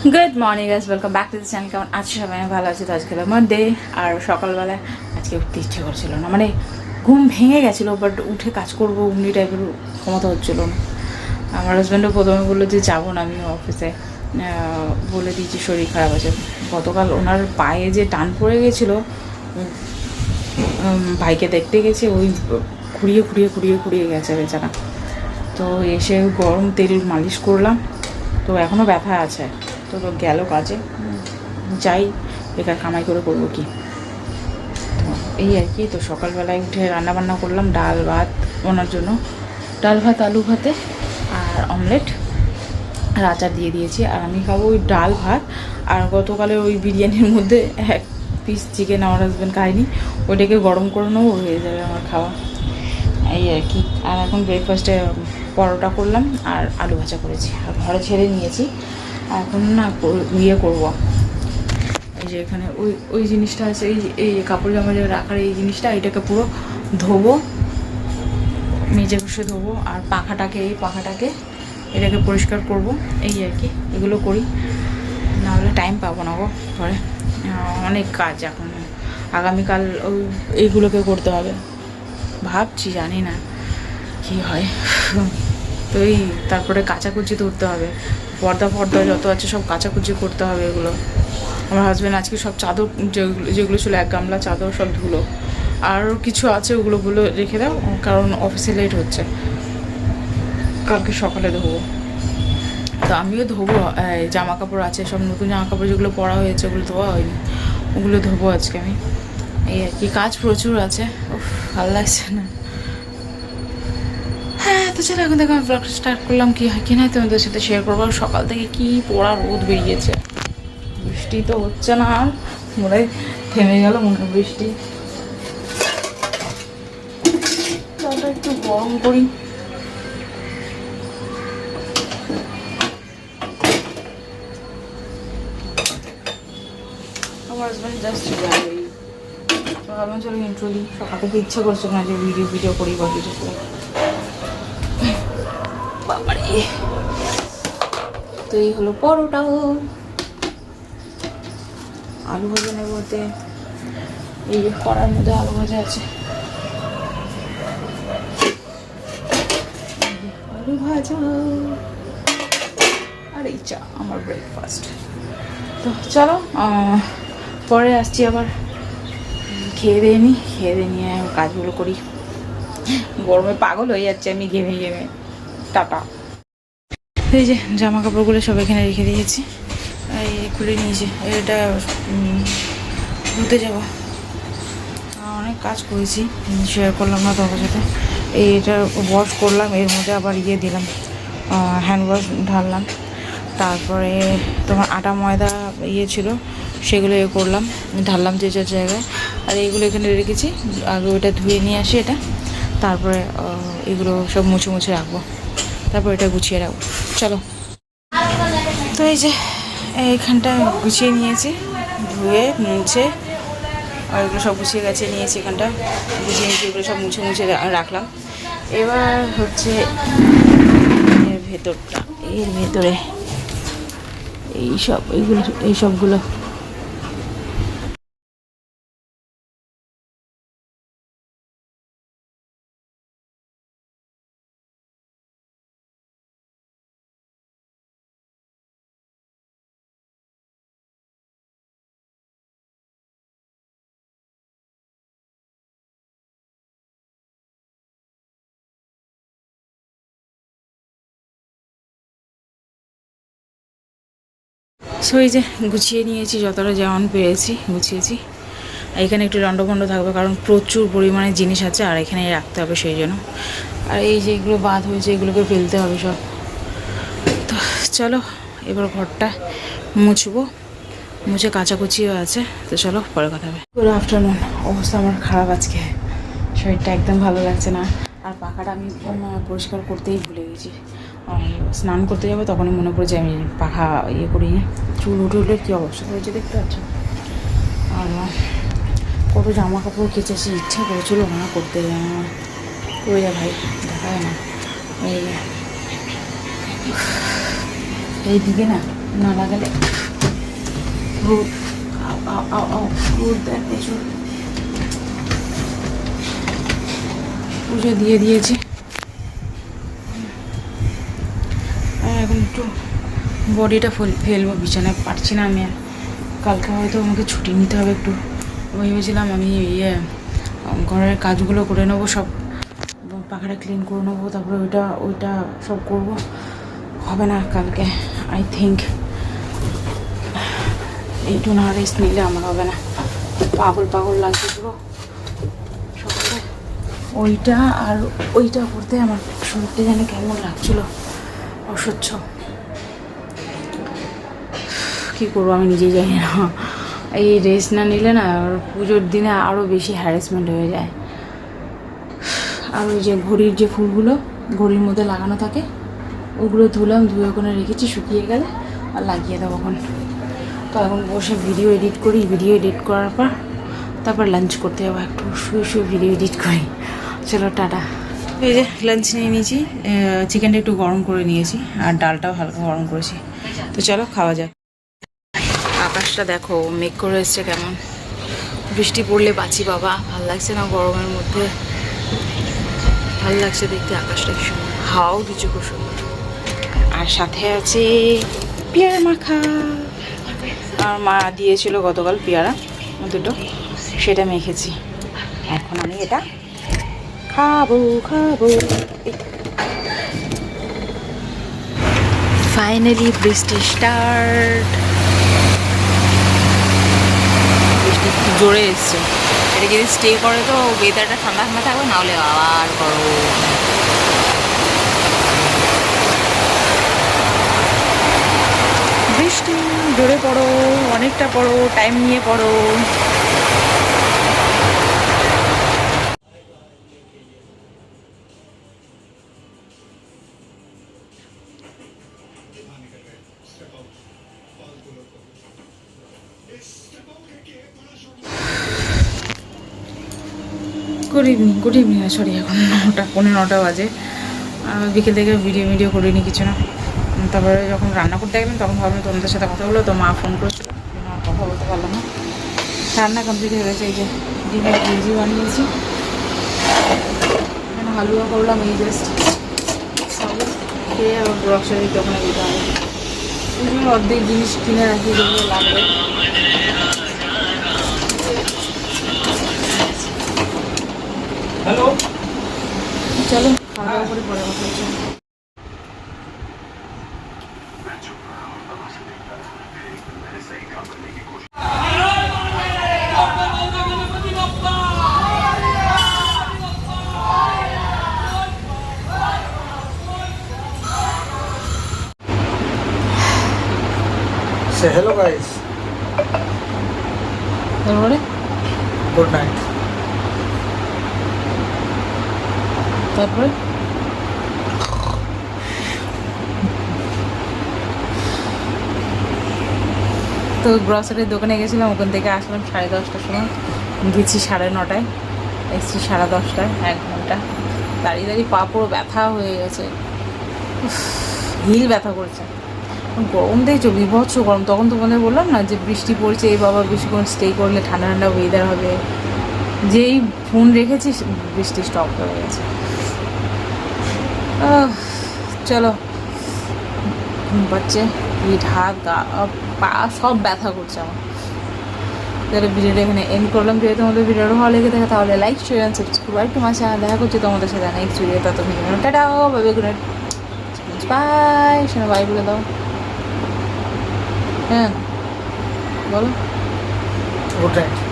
Good morning guys, welcome back to the channel. কেমন আছি সবাই? আমি ভালো আছি। তো আজকে হলো মানডে, আর সকালবেলায় আজকে উঠতে ইচ্ছে করছিল না, মানে ঘুম ভেঙে গেছিলো, বাট উঠে কাজ করবো অমনি টাইপের ক্ষমতা হচ্ছিলো না। আমার হাজব্যান্ডও প্রথমে বললো যে যাবো না আমি অফিসে, বলে দিয়েছি শরীর খারাপ আছে। গতকাল ওনার পায়ে যে টান পড়ে গেছিলো, ভাইকে দেখতে গেছে, ওই খুঁড়িয়ে খুঁড়িয়ে খুঁড়িয়ে খুঁড়িয়ে গেছে বেচারা। তো এসে গরম তেল মালিশ করলাম, তো এখনও ব্যথা আছে। তো গেল কাজে, যাই বেকার কামাই করে করবো কি। তো এই আর কি। তো সকালবেলায় উঠে রান্নাবান্না করলাম, ডাল ভাত ওনার জন্য, ডাল ভাত আলু ভাতে আর অমলেট আর আচার দিয়ে দিয়েছি। আর আমি খাবো ওই ডাল ভাত, আর গতকালের ওই বিরিয়ানির মধ্যে এক পিস চিকেন আমার হাজব্যান্ড খায়নি, ওইটাকে গরম করে নেবো, হয়ে যাবে আমার খাওয়া। এই আর কি। আর এখন ব্রেকফাস্টে পরোটা করলাম আর আলু ভাজা করেছি, আর ঘরে ছেড়ে নিয়েছি। এখন না ইয়ে করবো, এই যে এখানে ওই ওই জিনিসটা আছে, এই কাপড় জামা যে রাখার এই জিনিসটা, এটাকে পুরো ধোবো, মেজে ঘষে ধোবো। আর এই পাখাটাকে এটাকে পরিষ্কার করব, এই আর কি। এগুলো করি, নাহলে টাইম পাবো না গো পরে, অনেক কাজ এখন। আগামীকাল এইগুলোকে করতে হবে ভাবছি, জানি না কি হয়। তো এই তারপরে কাচাকুচি তুলতে হবে, পর্দা যত আছে সব কাচাকুচি করতে হবে এগুলো। আমার হাজব্যান্ড আজকে সব চাদর যেগুলো ছিল, এক গামলা চাদর সব ধুলো। আর কিছু আছে, ওগুলো রেখে দাও, কারণ অফিসে লেট হচ্ছে, কালকে সকালে ধোবো। তো আমিও ধোবো, জামা কাপড় আছে সব, নতুন জামা কাপড় যেগুলো পরা হয়েছে ওগুলো ধোয়া হয়নি, ওগুলো ধোবো আজকে আমি। এই আর কি, কাজ প্রচুর আছে, ভালো লাগছে না। হ্যাঁ, তো চলো এখন দেখো আমি ব্লগটা স্টার্ট করলাম। কি হয় কি না তোমাদের সাথে শেয়ার করবো। সকাল থেকে কি পোড়া রোদ বেরিয়েছে, বৃষ্টি তো হচ্ছে না, আর মনে হয় থেমে গেল মনে হয় বৃষ্টি। জলটা একটু গরম করি। আমার হাজব্যান্ড জাস্ট যাবেই, তো ভাবলাম চলো ইন্ট্রো দিই। সকাল থেকে ইচ্ছা করছে না যে ভিডিও করি বা কিছু করি। বাবারে, তো এই হলো পরোটা, আলু ভাজা নেব ওতে। এই কড়ার মধ্যে আলু ভাজা আছে, আলু ভাজা আর এই চা, আমার ব্রেকফাস্ট। তো চলো পরে আসছি আবার, খেয়ে দিয়ে নিয়ে কাজগুলো করি। গরমে পাগল হয়ে যাচ্ছে আমি ঘেমে টাটা। এই যে জামা কাপড়গুলো সব এখানে রেখে দিয়েছি, এই খুলে নিয়েছি। এটা ধুতে যাব, অনেক কাজ করেছি, শেয়ার করলাম না তোমার সাথে। এইটা ওয়াশ করলাম, এর মধ্যে আবার দিলাম, হ্যান্ড ওয়াশ ঢাললাম। তারপরে তোমার আটা ময়দা ছিল, সেগুলো করলাম, ঢাললাম যে যার জায়গায়। আর এইগুলো এখানে রেখেছি, আগে ওইটা ধুয়ে নিয়ে আসি এটা, তারপরে এগুলো সব মুছে রাখবো, তারপর এটা গুছিয়ে রাখবো। চলো, তো এই যে এইখানটা গুছিয়ে নিয়েছি, ধুয়ে মুছে, আর এগুলো সব গুছিয়ে নিয়েছি, এখানটা গুছিয়ে নিয়েছি, এগুলো সব মুছে রাখলাম। এবার হচ্ছে এর ভেতরে এই সবগুলো সো এই যে গুছিয়ে নিয়েছি, যতটা যেমন পেরেছি গুছিয়েছি। এখানে একটু দণ্ডপণ্ড থাকবে, কারণ প্রচুর পরিমাণে জিনিস আছে, আর এখানে রাখতে হবে সেই জন্য। আর এই যে এগুলো বাদ হয়েছে, এগুলোকে ফেলতে হবে সব। তো চলো এবার ঘরটা মুছে কাচাকুচিও আছে, তো চলো পরে কথা হবে। Good afternoon. অবস্থা আমার খারাপ আজকে, শরীরটা একদম ভালো লাগছে না। আর পাখাটা আমি পরিষ্কার করতেই ভুলে গেছি, স্নান করতে যাবো তখনই মনে পড়ে যে আমি পাখা করিনি। চুল উঠে কী অবস্থা হয়েছে দেখতে পাচ্ছ। আর কত জামা কাপড় কেচেছি, ইচ্ছা করেছিল না করতে, করে যা ভাই, দেখা যায় না। এইদিকে না না লাগালে রোদ রোদ দেয় প্রচুর। পুজো দিয়ে দিয়েছি, এখন একটু বডিটা ফেলবো, বিছানায় পারছি না আমি আর। কালকে হয়তো আমাকে ছুটি নিতে হবে একটু। ভেবেছিলাম আমি ঘরের কাজগুলো করে নেবো, সব পাখাটা ক্লিন করে নেবো, তারপরে ওইটা সব করবো। হবে না কালকে, আই থিঙ্ক একটু না রেস্ট নিলে আমার হবে না। পাগল লাগছে পুরো সকালে। ওইটা করতে আমার শরীরটা যেন কেমন লাগছিলো, অসহ্য। কী করবো আমি নিজেই জানি না। এই রেস্ট না নিলে না পুজোর দিনে আরও বেশি হ্যারাসমেন্ট হয়ে যায়। আর ওই যে ঘড়ির যে ফুলগুলো ঘড়ির মধ্যে লাগানো থাকে, ওগুলো ধুলাম, ধুয়ে ওখানে রেখেছি, শুকিয়ে গেলে আর লাগিয়ে দেবো এখন। তো এখন বসে ভিডিও এডিট করি, ভিডিও এডিট করার পর তারপর লাঞ্চ করতে যাবো। একটু শুয়ে ভিডিও এডিট করি। চলো টাটা। এই যে লাঞ্চ নিয়ে নিয়েছি, চিকেনটা একটু গরম করে নিয়েছি আর ডালটাও হালকা গরম করেছি। তো চলো খাওয়া যাক। আকাশটা দেখো মেঘ করে এসছে কেমন, বৃষ্টি পড়লে বাঁচি বাবা। ভাল লাগছে না গরমের মধ্যে, ভাল লাগছে দেখতে আকাশটা কি সুন্দর, হাওয়াও কিছু খুব সুন্দর। আর সাথে আছে পেয়ারা মাখা, আর মা দিয়েছিল গতকাল পেয়ারা দুটো, সেটা মেখেছি। এখন আমি এটা খাবো। ফাইনালি বৃষ্টি স্টার্ট, বৃষ্টি একটু জোরে এসছে। এটা যদি স্টে করে তো ওয়েদারটা ঠান্ডা ঠান্ডা থাকবে, নাহলে আবার গরম। বৃষ্টি জোরে পড়ো, অনেকটা পড়ো, টাইম নিয়ে পড়ো। গুড ইভিনিং সরি, এখন 9:15 বাজে। বিকেল থেকে ভিডিও করিনি কিছু না। তারপরে যখন রান্না করতে গেলাম তখন ভাবলাম তোমাদের সাথে কথা বলো, তো মা ফোন করেছিল, আর কথা বলতে পারলাম না। রান্না কমপ্লিট হয়ে গেছে। এই যে ডিমের ভুজি বানিয়েছি, এখানে হালুয়া করলাম। এই জাস্ট খেয়ে আবার গ্রসারির দোকানে দিতে হবে। এই জন্য অর্ধেক জিনিস কিনে রাখি যেগুলো লাগবে। হ্যালো, চলো খাওয়া দাওয়া করে পরে কথা হচ্ছে। say hello guys, তারপরে good night. তারপরে তো গ্রসারির দোকানে গেছিলাম, ওখান থেকে আসলাম 10:30টার সময়, গেছি 9:30টায়, এসেছি 10:30টায়। 1 ঘন্টা দাঁড়িয়ে পা পুরো ব্যথা হয়ে গেছে, হিল ব্যথা করছে। গরম দেখছো, বিভৎস গরম। তখন তোমাদের বললাম না যে বৃষ্টি পড়ছে, এই বাবা বেশিক্ষণ স্টে করলে ঠান্ডা ঠান্ডা ওয়েদার হবে। যেই ফোন রেখেছি বৃষ্টি স্টপ হয়ে গেছে। চলো, ঘুম পাচ্ছে, পিঠ হাত গা পা সব ব্যথা করছে আমার। তাহলে ভিডিওটা এখানে এন্ড করলাম। যদি তোমাদের ভিডিওটা ভালো লেগে থাকে তাহলে like share and subscribe to my channel. দেখা করছি তোমাদের সাথে নেক্সট ভিডিও। ততক্ষণ টাটা, bye bye, good night, bye. শোনো বাই বলে দাও। হ্যাঁ বলো, Good night.